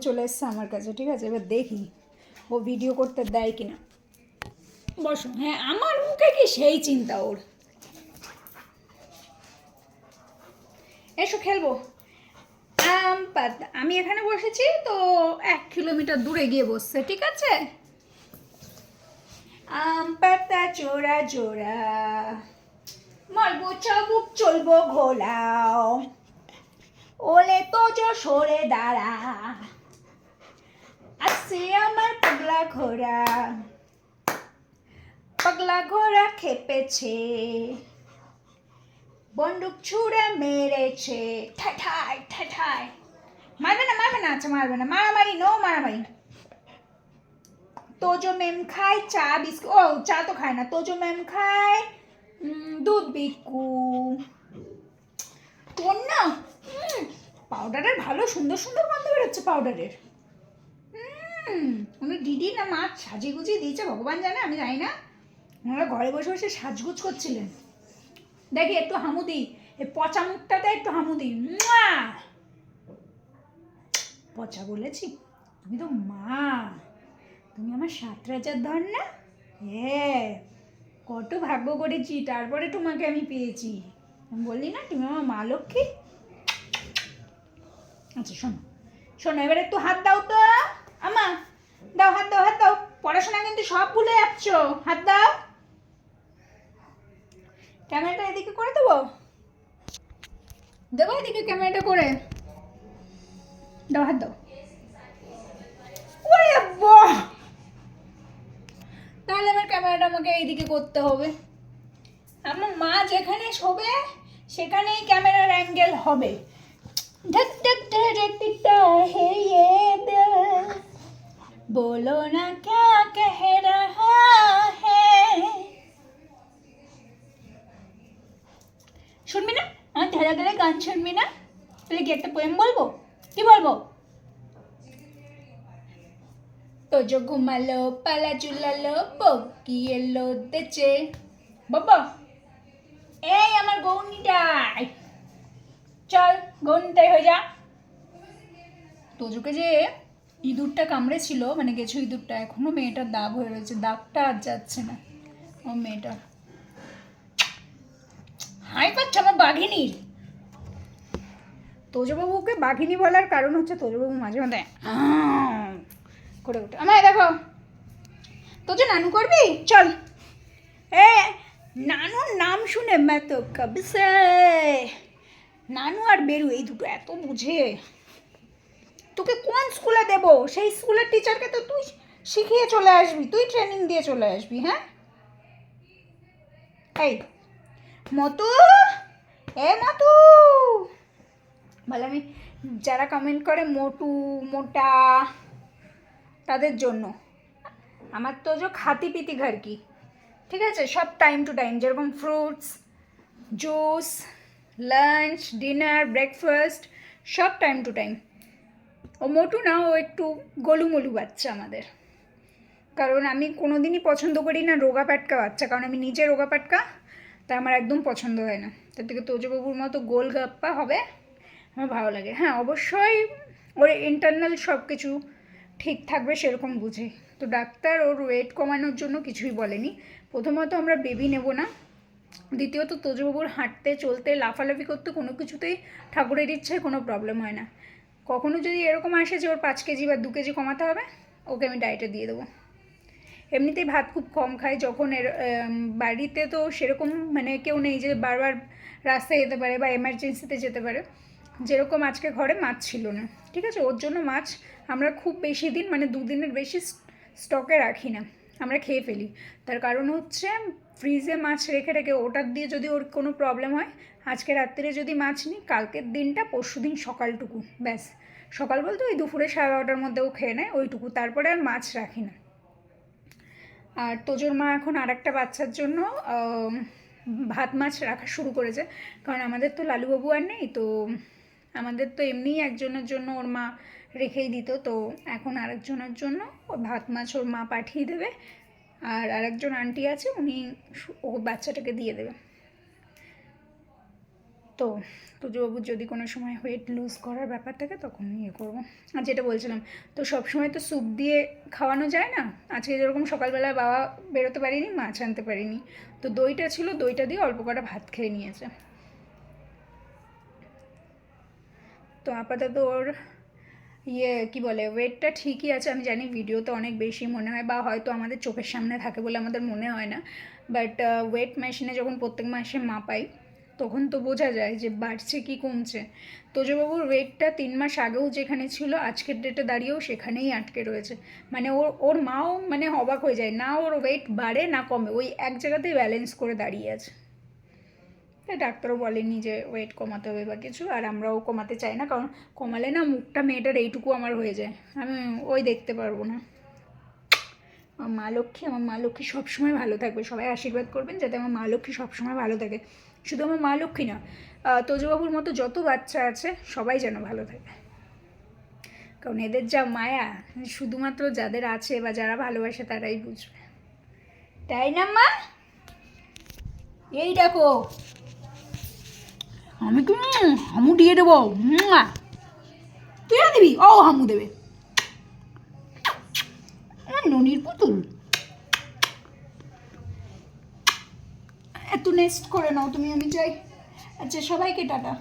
চলে এসছে আমার কাছে, ঠিক আছে? এবার দেখি ও ভিডিও করতে দেয় কিনা। বসো। হ্যাঁ, আমার মুখে কি সেই চিন্তা ওর। এসো খেলবো। আমি এখানে বসেছি তো 1 কিলোমিটার দূরে গিয়ে বসছে, ঠিক আছে? আম পাতা চোরা চোরা মারবো চাবুক চলবো ঘোলাও, ওলে তো সরে দাঁড়া, আসছে আমার পাগলা ঘোড়া, পাগলা ঘোড়া খেপেছে, বন্দুক ছুঁড়ে মেরেছে, ঠাঠাই ঠাঠাই। মারবে না মারবে না, আচ্ছা মারবে না, মারামারি নো মারামারি। তোজো ম্যাম খায় চা বিস্কুট, ও চা তো খায় না। তোজো ম্যাম খায় দুধ বিকু। তোর না পাউডারের ভালো সুন্দর সুন্দর গন্ধ বেরোচ্ছে পাউডারের। উনি দিদি না মা সাজিয়ে গুজিয়ে দিয়েছে ভগবান জানে, আমি জানি না। ওনারা ঘরে বসে বসে সাজগুজ করছিলেন। দেখি একটু হামুদি, এই পচা মুখটাতে একটু হামুদি। পচা বলেছি? তুমি তো মা, তুমি আমার 7 রাজার ধর না। হ্যাঁ, কত ভাগ্য করেছি, তারপরে তোমাকে আমি পেয়েছি। আমি বললি না তুমি আমার মা লক্ষ্মী। আচ্ছা শোনো শোনো, এবার একটু হাত দাও তো। আমা দাও, হাত দাও, হাত দাও। পড়াশোনা কিন্তু সব ভুলে যাচ্ছ, হাত দাও। ক্যামেরাটা এদিকে করে দেবো, দেবো এদিকে ক্যামেরাটা করে দাও, হাত দাও। ওরে বাহ, তাহলে এবার ক্যামেরাটা আমাকে এইদিকে করতে হবে। আমার মা যেখানে শোবে সেখানেই ক্যামেরার অ্যাঙ্গেল হবে। ধক ধক ধড়কতা है ये दिल, बोलो ना क्या कह रहा है। শুনবি না আমার ধারা ধারে গান? শুনবি না? তাহলে কি একটা পোয়েম বলবো? কি বলবো? তো যে ঘুমালো পালা চুলালো বকি এলো দেচে। বাবা এই আমার গৌনিটাই, চল গৌনিটাই হয়ে যা। তোজোকে যে ইঁদুরটা কামড়েছিল, মানে গেছো ইঁদুরটা, এখনো মেয়েটার দাগ হয়ে রয়েছে, দাগটা আর যাচ্ছে না। ও মেয়েটা হাই পাচ্ছে আমার বাঘিনীর। তোজবাবুকে বাঘিনী বলার কারণ হচ্ছে তোজবাবু মাঝে মাঝে করে ওঠে। আমায় দেখো, তোজো নানু করবি? চল। এ নানুর নাম শুনে মা তো কবে সে, নানু আর বেরু এই দুটো এত বুঝে। তোকে কোন স্কুলে দেব? সেই স্কুলের টিচারকে তো তুই শিখিয়ে চলে আসবি, তুই ট্রেনিং দিয়ে চলে আসবি। হ্যাঁ এই মতু, এ মতু বলে। আমি যারা কমেন্ট করে মোটু মোটা তাদের জন্য, আমার তো যে খাতি পিতি ঘর কি, ঠিক আছে? সব টাইম টু টাইম, যেরকম fruits juice lunch dinner breakfast সব টাইম টু টাইম। ও মোটু না, ও একটু গোলুমলু বাচ্চা আমাদের। কারণ আমি কোনো দিনই পছন্দ করি না রোগা প্যাটকা বাচ্চা, কারণ আমি নিজে রোগা প্যাটকা, তাই আমার একদম পছন্দ হয় না। তার থেকে তোজবাবুর মতো গোল গাপ্পা হবে আমার ভালো লাগে। হ্যাঁ অবশ্যই ওর ইন্টারনাল সব কিছু ঠিক থাকবে সেরকম বুঝে। তো ডাক্তার ওর ওয়েট কমানোর জন্য কিছুই বলেনি। প্রথমত আমরা বেবি নেব না, দ্বিতীয়ত তোজবাবুর হাঁটতে চলতে লাফালাফি করতে কোনো কিছুতেই ঠাকুরের ইচ্ছায় কোনো প্রবলেম হয় না। কখনো যদি এরকম আসে যে ওর 5 কেজি বা 2 কেজি কমাতে হবে, ওকে আমি ডায়েটে দিয়ে দেবো। এমনিতেই ভাত খুব কম খায়। যখন বাড়িতে তো সেরকম মানে কেউ নেই যে বারবার রাস্তায় যেতে পারে বা এমার্জেন্সিতে যেতে পারে, যেরকম আজকে ঘরে মাছ ছিল না, ঠিক আছে? ওর জন্য মাছ আমরা খুব বেশি দিন মানে 2 দিনের বেশি স্টকে রাখি না, আমরা খেয়ে ফেলি। তার কারণ হচ্ছে ফ্রিজে মাছ রেখে রেখে ওটার দিয়ে যদি ওর কোনো প্রবলেম হয়, আজকে রাত্রিরে যদি মাছ নিই, কালকের দিনটা পরশু দিন সকালটুকু ব্যাস, সকাল বলতে ওই দুপুরে 12:30টার মধ্যেও খেয়ে নেয় ওইটুকু, তারপরে আর মাছ রাখি না। আর তোজোর মা এখন আর একটা বাচ্চার জন্য ভাত মাছ রাখা শুরু করেছে, কারণ আমাদের তো লালুবাবু আর নেই, তো আমাদের তো এমনিই একজনের জন্য ওর মা রেখেই দিত, তো এখন আরেকজনের জন্য ও ভাত মাছ ওর মা পাঠিয়ে দেবে। আর আরেকজন আন্টি আছে, উনি ও বাচ্চাটাকে দিয়ে দেবে। তো তুজবাবুর যদি কোনো সময় ওয়েট লুজ করার ব্যাপার থাকে তখন ইয়ে করবো। আর যেটা বলছিলাম, তো সবসময় তো স্যুপ দিয়ে খাওয়ানো যায় না। আজকে যেরকম সকালবেলায় বাবা বেরোতে পারিনি, মাছ আনতে পারিনি, তো দইটা ছিল, দইটা দিয়ে অল্প কটা ভাত খেয়ে নিয়েছে। তো আপাতত ওর কি বলে ওয়েটটা ঠিকই আছে। আমি জানি ভিডিওতে অনেক বেশি মনে হয়, বা হয়তো আমাদের চোখের সামনে থাকে বলে আমাদের মনে হয় না, বাট ওয়েট মেশিনে যখন প্রত্যেক মাসে মাপাই তখন তো বোঝা যায় যে বাড়ছে কি কমছে। তোজবাবুর ওয়েটটা 3 মাস আগেও যেখানে ছিল আজকের ডেটে দাঁড়িয়েও সেখানেই আটকে রয়েছে। মানে ওর মাও মানে অবাক হয়ে যায়, না ওর ওয়েট বাড়ে না কমে, ওই এক জায়গাতেই ব্যালেন্স করে দাঁড়িয়ে আছে। তাই ডাক্তারও বলেনি যে ওয়েট কমাতে হবে বা কিছু, আর আমরাও কমাতে চাই না, কারণ কমালে না মুখটা মেয়েটার এইটুকু আমার হয়ে যায়, আমি ওই দেখতে পারবো না। আমার মা লক্ষ্মী সবসময় ভালো থাকবে। সবাই আশীর্বাদ করবেন যাতে আমার মা লক্ষ্মী সবসময় ভালো থাকে। শুধু আমার মা লক্ষ্মী না, তোজবাবুর মতো যত বাচ্চা আছে সবাই যেন ভালো থাকে, কারণ এদের যা মায়া শুধুমাত্র যাদের আছে বা যারা ভালোবাসে তারাই বুঝবে, তাই না মা? এই দেখো আমি কি হামু দিয়ে দেবো, তুই দিবি? ও হামু দেবে, ননির পুতুল। এত নেক্সট করে নাও তুমি, আমি চাই। আচ্ছা, সবাইকে টাটা।